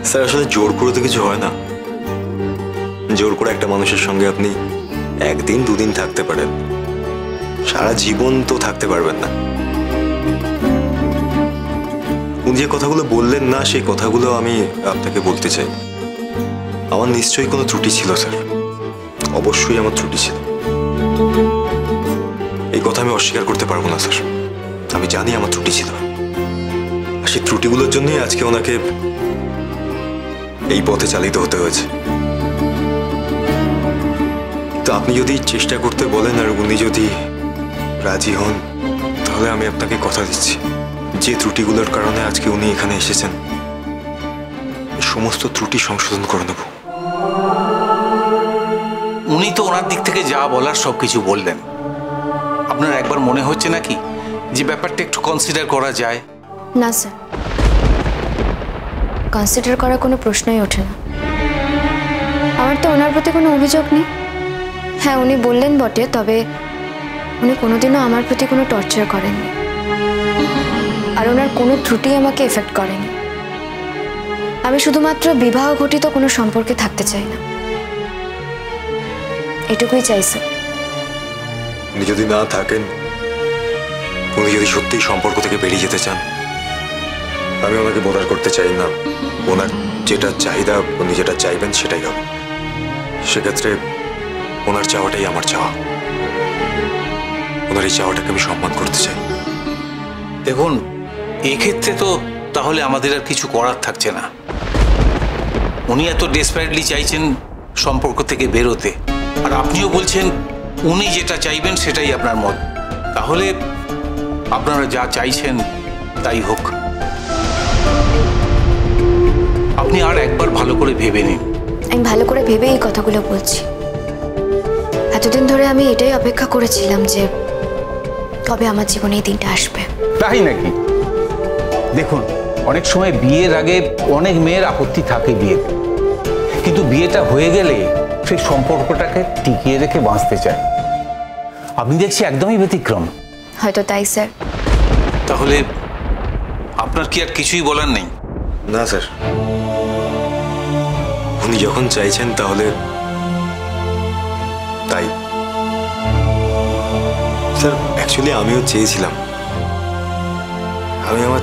Sir আসলে জোর করে তো কিছু হয় না। জোর করে একটা মানুষের সঙ্গে আপনি একদিন দুদিন থাকতে পারেন, সারা জীবন তো থাকতে পারবেন না। উনি যে কথাগুলো বললেন না, সেই কথাগুলো আমি আপনাকে বলতে চাই। আমার নিশ্চয়ই কোনো ত্রুটি ছিল স্যার, অবশ্যই আমার ত্রুটি ছিল। এই কথা আমি অস্বীকার করতে পারবো না স্যার। আমি জানি আমার ত্রুটি ছিল, আর সেই ত্রুটিগুলোর জন্যই আজকে ওনাকে এই পথে চালিত হতে হয়েছে। তো আপনি যদি চেষ্টা করতে বলেন আর উনি যদি রাজি হন, তাহলে আমি আপনাকে কথা দিচ্ছি, যে ত্রুটিগুলোর কারণে আজকে উনি এখানে এসেছেন, সমস্ত ত্রুটি সংশোধন করে নেব। উনি তো ওনার দিক থেকে যা বলার সবকিছু বললেন। আপনার একবার মনে হচ্ছে নাকি যে ব্যাপারটা একটু কনসিডার করা যায়? না স্যার, কনসিডার করার কোনো প্রশ্নই ওঠে না। আমার তো ওনার প্রতি কোনো অভিযোগ নেই। হ্যাঁ, উনি বললেন বটে, তবে উনি কোনোদিনও আমার প্রতি কোনো টর্চার করেননি, আর ওনার কোনো ত্রুটি আমাকে এফেক্ট করেনি। আমি শুধুমাত্র বিবাহ ঘটিত কোনো সম্পর্কে থাকতে চাই না, এটুকুই চাই স্যার। উনি যদি না থাকেন, উনি যদি সত্যিই সম্পর্ক থেকে বেরিয়ে যেতে চান, আমি ওনাকে বোধার করতে চাই না। ওনার যেটা চাহিদা, উনি যেটা চাইবেন সেটাই হবে। সেক্ষেত্রে ওনার চাওয়াটাই আমার চাওয়া। ওনার এই চাওয়াটাকে আমি সম্মান করতে চাই। দেখুন, এক্ষেত্রে তো তাহলে আমাদের আর কিছু করার থাকছে না। উনি এত ডেসপারেটলি চাইছেন সম্পর্ক থেকে বেরোতে, আর আপনিও বলছেন উনি যেটা চাইবেন সেটাই আপনার মত। তাহলে আপনারা যা চাইছেন তাই হোক। আপনি আর একবার ভালো করে ভেবে নিন। আমি ভালো করে ভেবে এই কথাগুলো বলছি। এতদিন ধরে আমি এটাই অপেক্ষা করেছিলাম যে কবে আমার জীবনে এই দিনটা আসবে। তাই নাকি? দেখুন, অনেক সময় বিয়ের আগে অনেক মেয়ের আপত্তি থাকে বিয়েতে, কিন্তু বিয়েটা হয়ে গেলে সেই সম্পর্কটাকে টিকিয়ে রেখে বাঁচতে চায়। আপনি দেখছি একদমই ব্যতিক্রম। হয়তো তাই স্যার। তাহলে আপনার কি আর কিছুই বলার নেই? না স্যার, উনি যখন চাইছেন তাহলে তাই। স্যার অ্যাকচুয়ালি আমিও চেয়েছিলাম, আমি আমার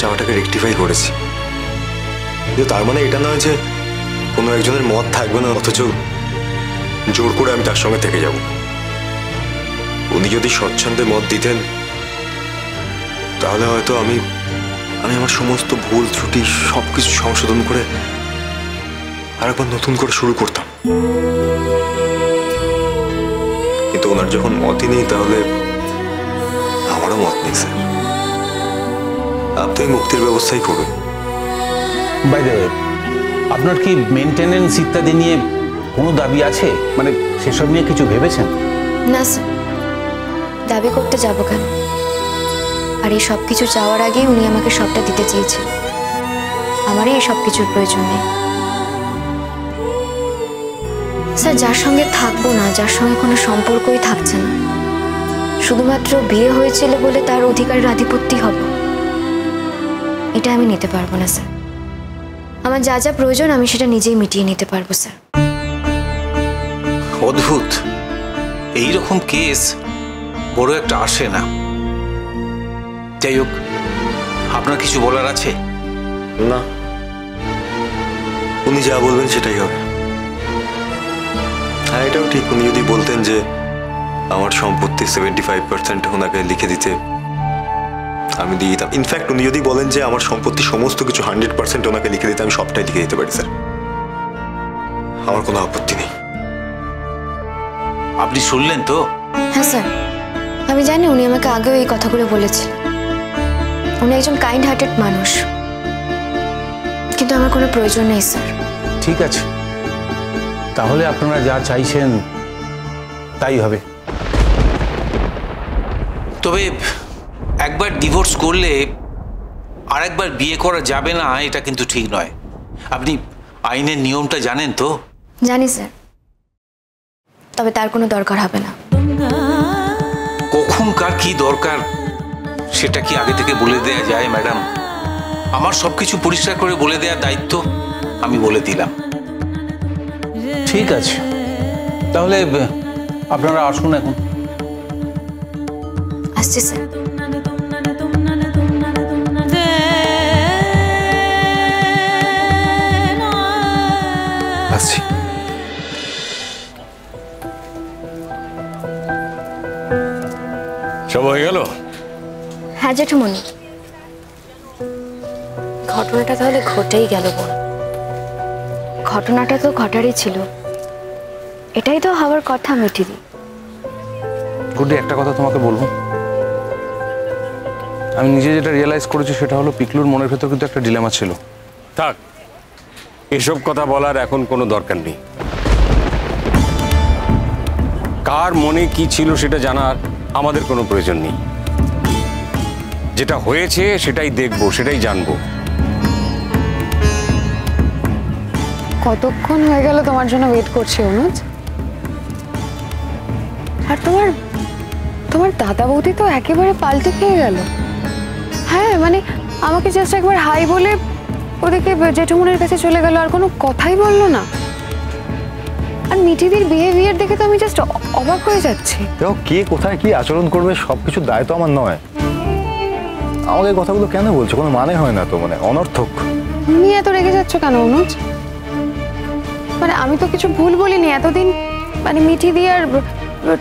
চাওয়াটাকে রেকটিফাই করেছি। কিন্তু তার মানে এটা নয় যে কোনো একজনের মত থাকবে না অথচ জোর করে আমি তার সঙ্গে থেকে যাব। উনি যদি স্বচ্ছন্দে মত দিতেন, তাহলে হয়তো আমি আমার সমস্ত ভুল ত্রুটি সবকিছু সংশোধন করে আরেকবার নতুন করে শুরু করতাম। কিন্তু ওনার যখন মতই নেই, তাহলে আমারও মত নেই স্যার। আপনি মুক্তির ব্যবস্থাই করুন। বাই দ্য ওয়ে, আপনার কি মেনটেনেন্স ইত্যাদি নিয়ে কোনো দাবি আছে? মানে সেসব নিয়ে কিছু ভেবেছেন? না স্যার, দাবি করতে যাব কেন? আর এই সব কিছু চাওয়ার আগেই উনি আমাকে সবটা দিতে চেয়েছেন। আমারই এই সব কিছুর প্রয়োজন নেই স্যার। যার সঙ্গে থাকবো না, যার সঙ্গে কোনো সম্পর্কই থাকছে না, শুধুমাত্র বিয়ে হয়েছিল বলে তার অধিকারের আধিপত্যই হব, এটা আমি নিতে পারবো না স্যার। আমার যা যা প্রয়োজন আমি সেটা নিজেই মিটিয়ে নিতে পারবো স্যার। অদ্ভুত, এইরকম কেস বড় একটা আসে না। যাই হোক, আপনার কিছু বলার আছে? না, উনি যা বলবেন সেটাই হবে। হ্যাঁ, এটাও ঠিক, উনি যদি বলতেন যে আমার সম্পত্তি 75% ওনাকে লিখে দিতে, আমি দিয়ে দিতাম। ইনফ্যাক্ট উনি যদি বলেন যে আমার সম্পত্তি সমস্ত কিছু 100% ওনাকে লিখে দিতে, আমি সবটাই লিখে দিতে পারি স্যার। আমার কোনো আপত্তি নেই। আপনি শুনলেন তো? হ্যাঁ স্যার, আমি জানি উনি আমাকে আগেও এই কথাগুলো বলেছিলেন। উনি একজন কাইন্ড হার্টেড মানুষ, কিন্তু আমার কোনো প্রয়োজন নেই স্যার। ঠিক আছে, তাহলে আপনারা যা চাইছেন তাই হবে। তবে একবার ডিভোর্স করলে আরেকবার বিয়ে করা যাবে না, এটা কিন্তু ঠিক নয়। আপনি আইনের নিয়মটা জানেন তো? জানি স্যার, তবে তার কোনো দরকার হবে না। কখন কার কি দরকার সেটা কি আগে থেকে বলে দেয়া যায় ম্যাডাম? আমার সবকিছু পরিষ্কার করে বলে দেওয়ার দায়িত্ব আমি বলে দিলাম। ঠিক আছে, তাহলে আপনারা আসুন এখন। আসছি স্যার। আসছি। সব হয়ে গেল? হ্যাঁ জেঠুমনি, ঘটনাটা তাহলে ঘটেই গেল বোন। ঘটনাটা তো ঘটারই ছিল, এটাই তো হওয়ার কথা মিঠিদি। গুড্ডি, একটা কথা তোমাকে বলবো। আমি নিজে যেটা রিয়েলাইজ করেছি সেটা হলো পিকলুর মনের ভেতর কিন্তু একটা ডিলেমা ছিল। থাক, এসব কথা বলার এখন কোনো দরকার নেই। কার মনে কি ছিল সেটা জানার আমাদের কোনো প্রয়োজন নেই। যেটা হয়েছে সেটাই দেখবো, সেটাই জানবো। কতক্ষণ হয়ে গেল তোমার জন্য ওয়েট করছি অনুজ। আর তোমার তোমার দাদা বৌদি তো একেবারে পাল্টে খেয়ে গেল। হ্যাঁ মানে আমাকে জাস্ট একবার হাই বলে ওদিকে জেঠুমনির কাছে চলে গেল, আর কোনো কথাই বললো না। আর মিঠিদির বিহেভিয়ার দেখে তো আমি জাস্ট অবাক হয়ে যাচ্ছি। দেখো, কে কোথায় কি আচরণ করবে সবকিছু দায় তো আমার নয়। আমাকে এই কথাগুলো কেন বলছো? কোনো মানে হয় না তো, মানে অনর্থক। তুমি এত রেগে যাচ্ছ কেন অনুজ? মানে আমি তো কিছু ভুল বলিনি এতদিন। মানে মিঠিদি আর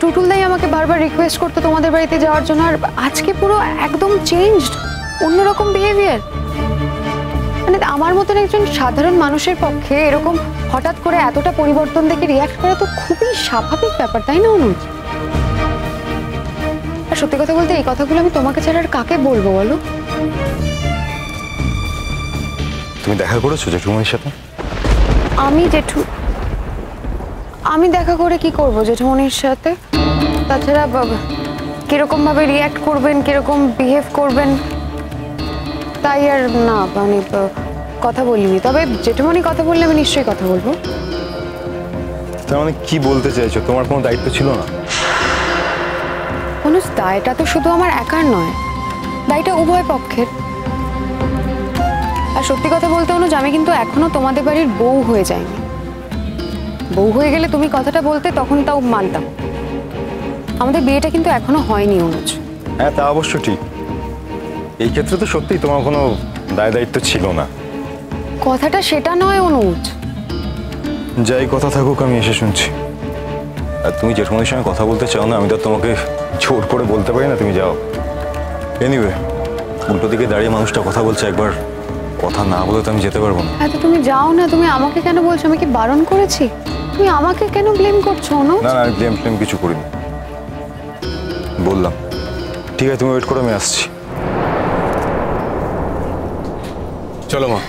টুটুলদাই আমাকে বারবার রিকোয়েস্ট করতো তোমাদের বাড়িতে যাওয়ার জন্য, আর আজকে পুরো একদম চেঞ্জড, অন্যরকম বিহেভিয়ার। মানে আমার মতন একজন সাধারণ মানুষের পক্ষে এরকম হঠাৎ করে এতটা পরিবর্তন দেখে রিয়াক্ট করা তো খুবই স্বাভাবিক ব্যাপার, তাই না অনুজ? আর সত্যি কথা বলতে এই কথাগুলো আমি তোমাকে ছাড়া আর কাকে বলবো বলো? তুমি দেখা করেছো জেঠুমনির সাথে? আমি দেখা করে কি করব জেঠুমনির সাথে? তাছাড়া কিরকম ভাবে রিয়াক্ট করবেন, কিরকম বিহেভ করবেন, তাই আর না মানে কথা বলিনি। তবে জেঠুমনি কথা বললে আমি নিশ্চয়ই কথা বলবো। তার মানে কি বলতে চাইছো? তোমার কোনো দায়িত্ব ছিল না? অনুজ, দায়টা তো শুধু আমার একার নয়, দায়টা উভয় পক্ষের। আর সত্যি কথা বলতে অনুজ, আমি কিন্তু এখনো তোমাদের বাড়ির বউ হয়ে যাইনি। বউ হয়ে গেলে তুমি কথাটা বলতে তখন তাও মানতাম। আমাদের বিয়েটা কিন্তু এখনো হয়নি অনুজ। হ্যাঁ, তা অবশ্য ঠিক। এই ক্ষেত্রে তো সত্যিই তোমার কোনো দায় দায়িত্ব ছিল না। কথাটা সেটা নয় অনুজ। যাই কথা থাকুক, আমি এসে শুনছি। আর তুমি জেঠুমনির সঙ্গে কথা বলতে চাও না, আমি তো তোমাকে জোর করে বলতে পারি না তুমি যাও। এনিওয়ে, উল্টো দিকে দাঁড়িয়ে মানুষটা কথা বলছে, একবার কথা না বলে তো আমি যেতে পারবো না। হ্যাঁ, তো তুমি যাও না। তুমি আমাকে কেন বলছো? আমি কি বারণ করেছি? তুমি আমাকে কেন ব্লেম করছো অনুজ? না না, আমি ব্লেম কিছু করিনি, বললাম। ঠিক আছে, তুমি ওয়েট করো, আমি আসছি। চলো মা,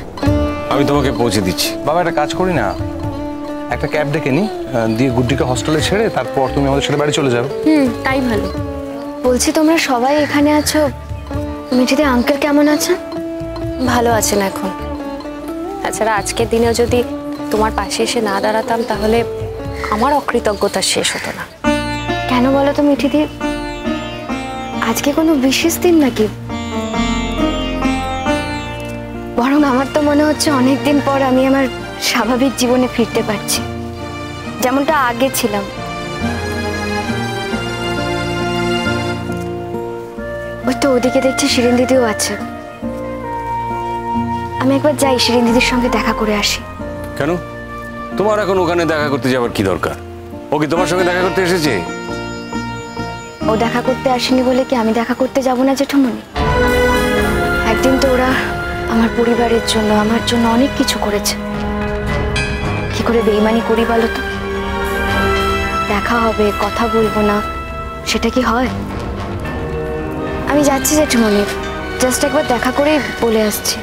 আমি তোমাকে পৌঁছে দিচ্ছি। বাবা, একটা কাজ করি না, একটা ক্যাব ডেকে নি, দিয়ে গুড্ডিকে হস্টেলে ছেড়ে তারপর তুমি আমাদের সাথে বাড়ি চলে যাবে। তাই ভালো। বলছি তোমরা সবাই এখানে আছো, মিঠিদি আঙ্কেল কেমন আছেন? ভালো আছেন এখন। তাছাড়া আজকের দিনেও যদি তোমার পাশে এসে না দাঁড়াতাম তাহলে আমার অকৃতজ্ঞতা শেষ হতো না। কেন বলো তো মিঠিদি, আজকে কোনো বিশেষ দিন নাকি? বরং আমার তো মনে হচ্ছে অনেকদিন পর আমি আমার স্বাভাবিক জীবনে ফিরতে পারছি, যেমনটা আগে ছিলাম। ওই তো ওদিকে দেখছি শিরিন দিদিও আছে। আমি একবার যাই, শিরিন দিদির সঙ্গে দেখা করে আসি। কেন? তোমার এখন ওখানে দেখা করতে যাওয়ার কি দরকার? ও কি তোমার সঙ্গে দেখা করতে এসেছে? ও দেখা করতে আসেনি বলে কি আমি দেখা করতে যাব না জেঠুমনি? একদিন তো ওরা আমার পরিবারের জন্য, আমার জন্য অনেক কিছু করেছে। কি করে বেইমানি করি বলো তো? দেখা হবে, কথা বলবো না, সেটা কি হয়? আমি যাচ্ছি জেঠুমনি, জাস্ট একবার দেখা করে বলে আসছি।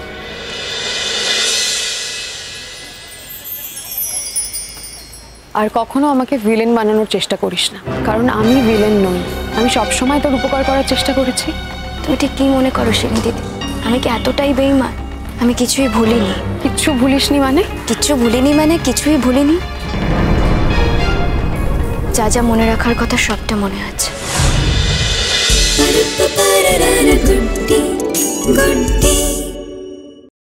আর কখনো আমাকে ভিলেন বানানোর চেষ্টা করিস না, কারণ আমি ভিলেন নই। আমি সবসময় তোর উপকার করার চেষ্টা করেছি। তুমি ঠিক কি মনে করো শিরিন দিদি? আমি কি এতটাই বেইমান? আমি কিছুই ভুলিনি। কিচ্ছু ভুলিসনি মানে? কিচ্ছু ভুলিনি মানে কিছুই ভুলিনি। যা যা মনে রাখার কথা সবটা মনে আছে। गुड्डी गुड्डी